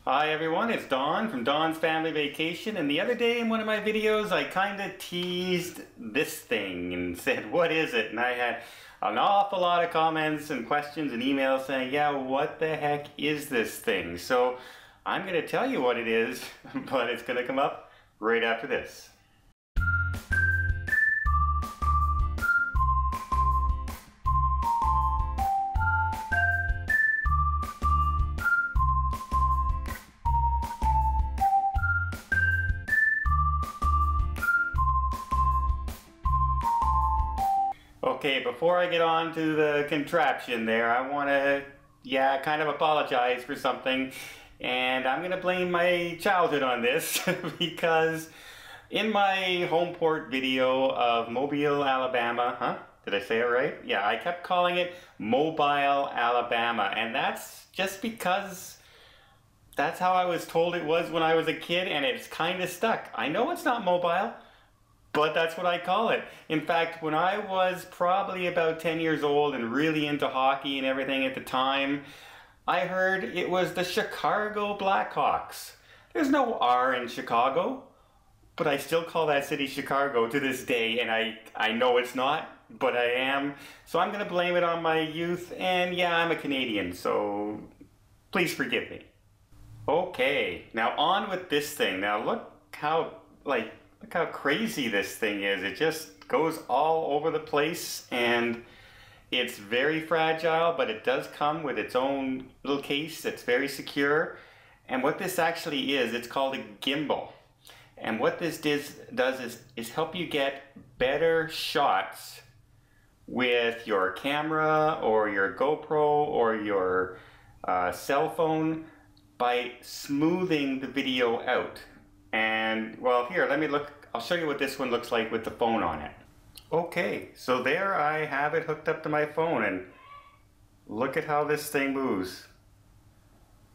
Hi everyone, it's Don from Don's Family Vacation, and the other day in one of my videos I kind of teased this thing and said, what is it? And I had an awful lot of comments and questions and emails saying, yeah, what the heck is this thing? So I'm going to tell you what it is, but it's going to come up right after this. Okay, before I get on to the contraption there, I want to, kind of apologize for something. And I'm going to blame my childhood on this because in my home port video of Mobile, Alabama, did I say it right? Yeah, I kept calling it Mobile, Alabama. And that's just because that's how I was told it was when I was a kid, and it's kind of stuck. I know it's not mobile, but that's what I call it. In fact, when I was probably about 10 years old and really into hockey and everything at the time, I heard it was the Chicago Blackhawks. There's no R in Chicago, but I still call that city Chicago to this day, and I know it's not, but I am. So I'm going to blame it on my youth, and yeah, I'm a Canadian, so please forgive me. Okay, now on with this thing. Now look how crazy this thing is. It just goes all over the place, and it's very fragile, but it does come with its own little case that's very secure. And what this actually is, it's called a gimbal. And what this does is help you get better shots with your camera or your GoPro or your cell phone by smoothing the video out. And well, here, I'll show you what this one looks like with the phone on it. Okay, so there I have it hooked up to my phone, and look at how this thing moves.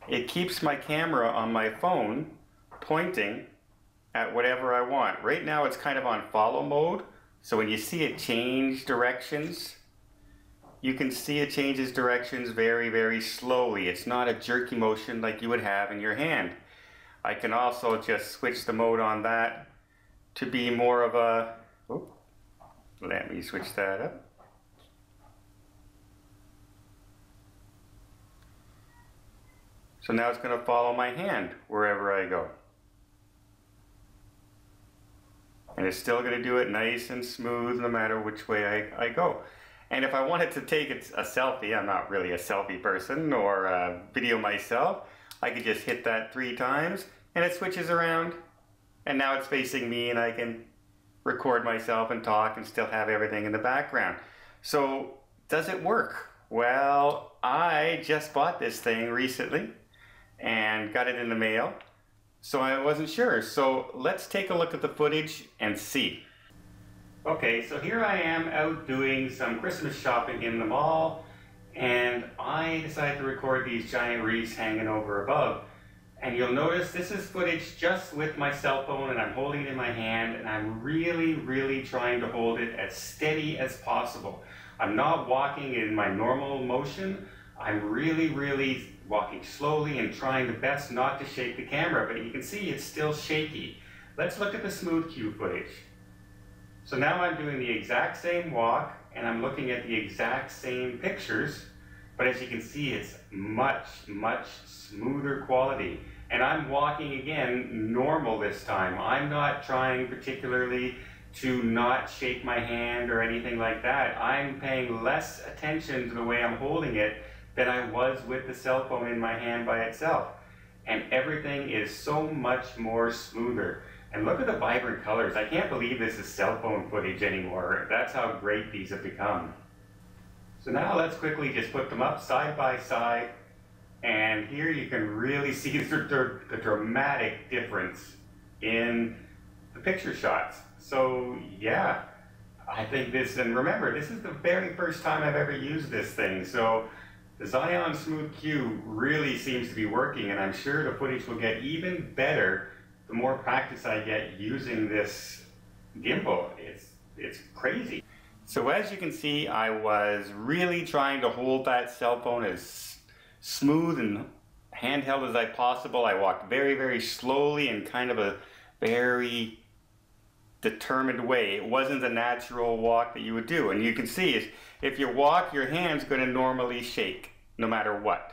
It keeps my camera on my phone pointing at whatever I want. Right now it's kind of on follow mode, so when you see it change directions, you can see it changes directions very, very slowly. It's not a jerky motion like you would have in your hand. I can also just switch the mode on that to be more of a, let me switch that up. So now it's going to follow my hand wherever I go. And it's still going to do it nice and smooth no matter which way I go. And if I wanted to take a selfie, I'm not really a selfie person, or video myself, I could just hit that 3 times and it switches around, and now it's facing me and I can record myself and talk and still have everything in the background. So does it work? Well, I just bought this thing recently and got it in the mail, so I wasn't sure. So let's take a look at the footage and see. Okay, so here I am out doing some Christmas shopping in the mall, and I decided to record these giant wreaths hanging over above. And you'll notice this is footage just with my cell phone, and I'm holding it in my hand, and I'm really, really trying to hold it as steady as possible. I'm not walking in my normal motion. I'm really, really walking slowly and trying the best not to shake the camera, but you can see it's still shaky. Let's look at the Smooth Q footage. So now I'm doing the exact same walk, and I'm looking at the exact same pictures, but as you can see, it's much, much smoother quality. And I'm walking again normal this time. I'm not trying particularly to not shake my hand or anything like that. I'm paying less attention to the way I'm holding it than I was with the cell phone in my hand by itself. And everything is so much more smoother. And look at the vibrant colors. I can't believe this is cell phone footage anymore. That's how great these have become. So now let's quickly just put them up side by side. And here you can really see the dramatic difference in the picture shots. So yeah, I think this, and remember, this is the very first time I've ever used this thing. So the Zhiyun Smooth Q really seems to be working, and I'm sure the footage will get even better the more practice I get using this gimbal. It's crazy. So as you can see, I was really trying to hold that cell phone as smooth and handheld as I possible. I walked very, very slowly in kind of a very determined way. It wasn't a natural walk that you would do. And you can see is if you walk, your hand's going to normally shake no matter what.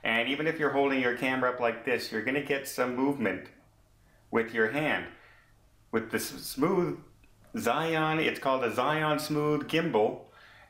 And even if you're holding your camera up like this, you're going to get some movement with your hand. With this smooth Zhiyun, it's called a Zhiyun Smooth Gimbal.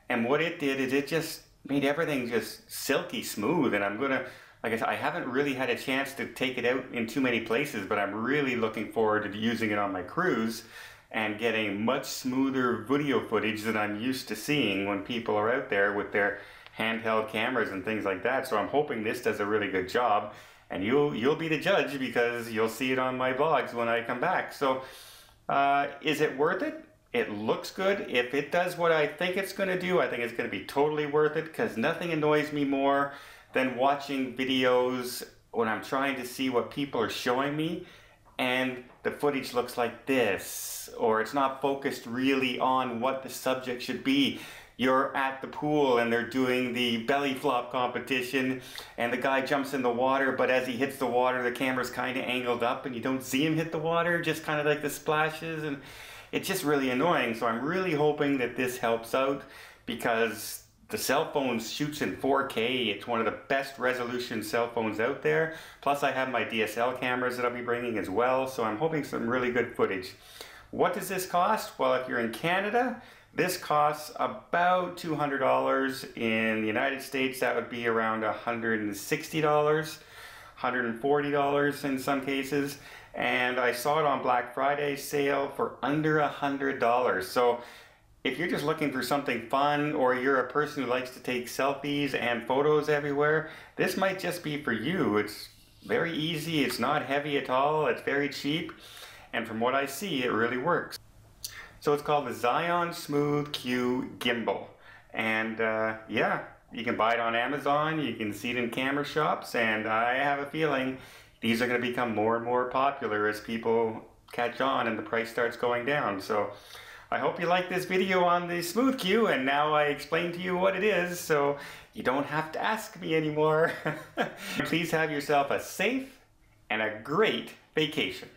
And what it did is it just made everything just silky smooth. And I'm going to, like I said, I haven't really had a chance to take it out in too many places, but I'm really looking forward to using it on my cruise and getting much smoother video footage than I'm used to seeing when people are out there with their handheld cameras and things like that. So I'm hoping this does a really good job, and you'll be the judge because you'll see it on my vlogs when I come back. So is it worth it? It looks good. If it does what I think it's going to do, I think it's going to be totally worth it, because nothing annoys me more than watching videos when I'm trying to see what people are showing me and the footage looks like this, or it's not focused really on what the subject should be. You're at the pool and they're doing the belly flop competition and the guy jumps in the water, but as he hits the water the camera's kind of angled up and you don't see him hit the water, just kind of like the splashes, and it's just really annoying. So I'm really hoping that this helps out, because the cell phone shoots in 4K. It's one of the best resolution cell phones out there. Plus I have my DSL cameras that I'll be bringing as well, so I'm hoping some really good footage. What does this cost? Well, if you're in Canada, this costs about $200. In the United States, that would be around $160, $140 in some cases. And I saw it on Black Friday sale for under $100. So if you're just looking for something fun, or you're a person who likes to take selfies and photos everywhere, this might just be for you. It's very easy, it's not heavy at all, it's very cheap, and from what I see, it really works. So it's called the Zhiyun Smooth Q Gimbal. And yeah, you can buy it on Amazon, you can see it in camera shops, and I have a feeling these are going to become more and more popular as people catch on and the price starts going down. So I hope you like this video on the Smooth Q, and now I explained to you what it is, so you don't have to ask me anymore. Please have yourself a safe and a great vacation.